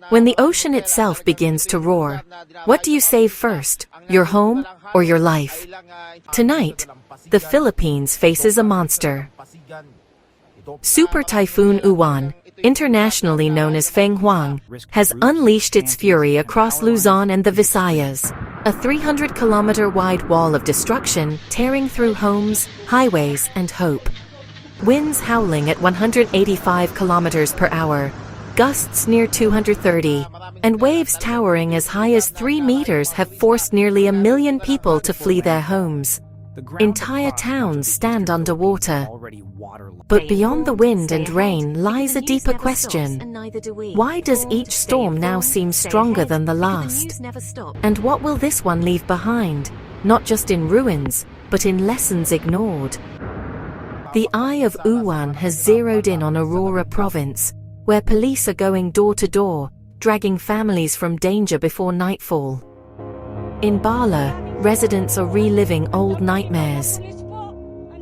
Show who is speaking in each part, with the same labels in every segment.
Speaker 1: When the ocean itself begins to roar, what do you save first, your home or your life? Tonight, the Philippines faces a monster. Super Typhoon Uwan, internationally known as Fenghuang, has unleashed its fury across Luzon and the Visayas, a 300-kilometer wide wall of destruction tearing through homes, highways, and hope. Winds howling at 185 kilometers per hour, gusts near 230, and waves towering as high as 3 meters have forced nearly 1 million people to flee their homes. Entire towns stand underwater. But beyond the wind and rain lies a deeper question. Why does each storm now seem stronger than the last? And what will this one leave behind, not just in ruins, but in lessons ignored? The eye of Uwan has zeroed in on Aurora province, where police are going door to door, dragging families from danger before nightfall. In Bala, residents are reliving old nightmares.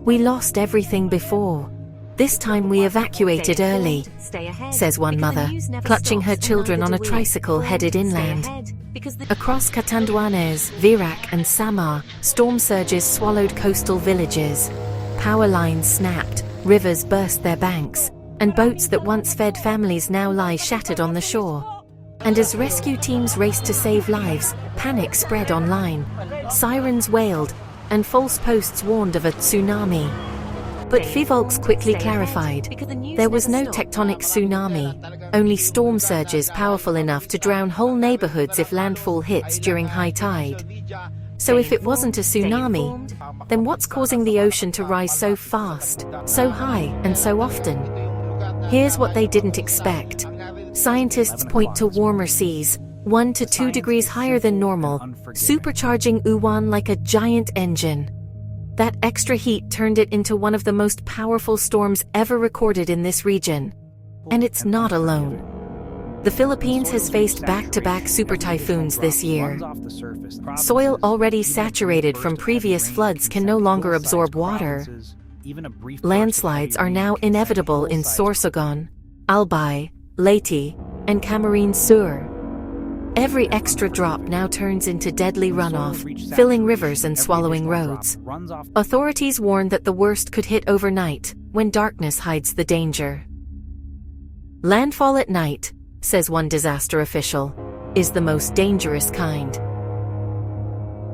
Speaker 1: We lost everything before. This time we evacuated early, says one mother, clutching her children on a tricycle headed inland. Across Catanduanes, Virac and Samar, storm surges swallowed coastal villages. Power lines snapped, rivers burst their banks, and boats that once fed families now lie shattered on the shore. And as rescue teams raced to save lives, panic spread online. Sirens wailed, and false posts warned of a tsunami. But Fenghuang quickly clarified, there was no tectonic tsunami, only storm surges powerful enough to drown whole neighborhoods if landfall hits during high tide. So if it wasn't a tsunami, then what's causing the ocean to rise so fast, so high, and so often? Here's what they didn't expect. Scientists point to warmer seas, 1 to 2 degrees higher than normal, supercharging Uwan like a giant engine. That extra heat turned it into one of the most powerful storms ever recorded in this region. And it's not alone. The Philippines has faced back-to-back super typhoons this year. Soil already saturated from previous floods can no longer absorb water. Landslides are now inevitable in Sorsogon, Albay, Leyte, and Camarines Sur. Every extra drop now turns into deadly runoff, filling rivers and swallowing roads. Authorities warn that the worst could hit overnight, when darkness hides the danger. Landfall at night, says one disaster official, is the most dangerous kind.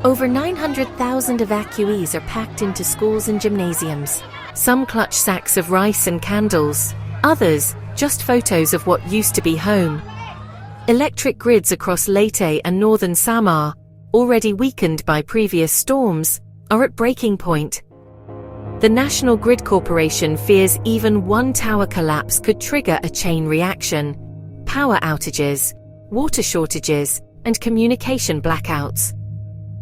Speaker 1: Over 900,000 evacuees are packed into schools and gymnasiums. Some clutch sacks of rice and candles, others just photos of what used to be home. Electric grids across Leyte and northern Samar, already weakened by previous storms, are at breaking point. The National Grid Corporation fears even one tower collapse could trigger a chain reaction: power outages, water shortages, and communication blackouts.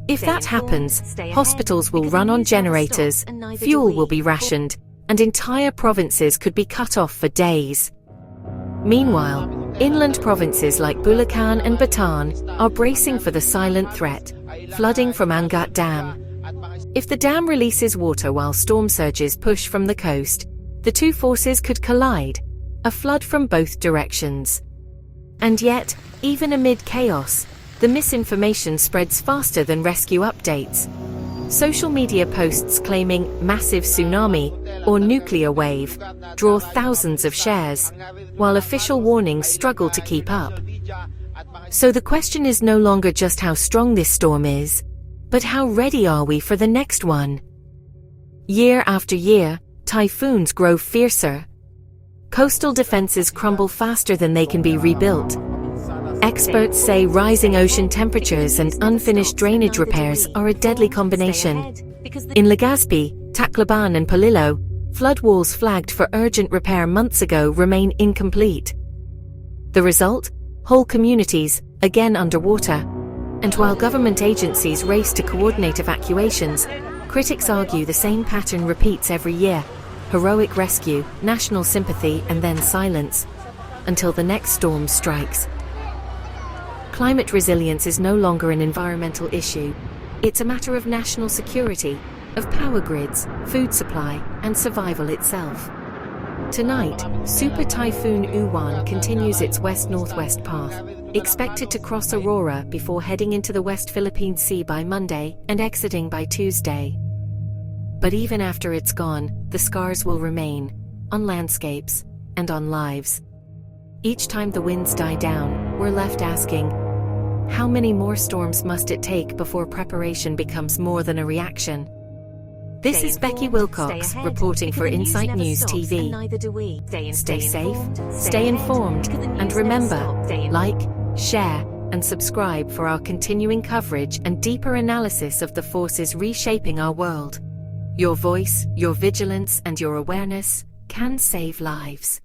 Speaker 1: If that happens, hospitals will run on generators, fuel will be rationed, and entire provinces could be cut off for days. Meanwhile, inland provinces like Bulacan and Bataan are bracing for the silent threat, flooding from Angat Dam. If the dam releases water while storm surges push from the coast, the two forces could collide, a flood from both directions. And yet, even amid chaos, the misinformation spreads faster than rescue updates. Social media posts claiming massive tsunami or nuclear wave draw thousands of shares, while official warnings struggle to keep up. So the question is no longer just how strong this storm is, but how ready are we for the next one? Year after year, typhoons grow fiercer. Coastal defenses crumble faster than they can be rebuilt. Experts say rising ocean temperatures and unfinished drainage repairs are a deadly combination. In Legazpi, Tacloban and Polillo, flood walls flagged for urgent repair months ago remain incomplete. The result? Whole communities, again underwater. And while government agencies race to coordinate evacuations, critics argue the same pattern repeats every year: heroic rescue, national sympathy, and then silence, until the next storm strikes. Climate resilience is no longer an environmental issue. It's a matter of national security, of power grids, food supply, and survival itself. Tonight, Super Typhoon Uwan continues its west-northwest path, expected to cross Aurora before heading into the West Philippine Sea by Monday and exiting by Tuesday. But even after it's gone, the scars will remain, on landscapes, and on lives. Each time the winds die down, we're left asking, how many more storms must it take before preparation becomes more than a reaction? This is Becky Wilcox reporting for Insight News TV. Stay safe, stay informed, and remember, like, share, and subscribe for our continuing coverage and deeper analysis of the forces reshaping our world. Your voice, your vigilance, and your awareness can save lives.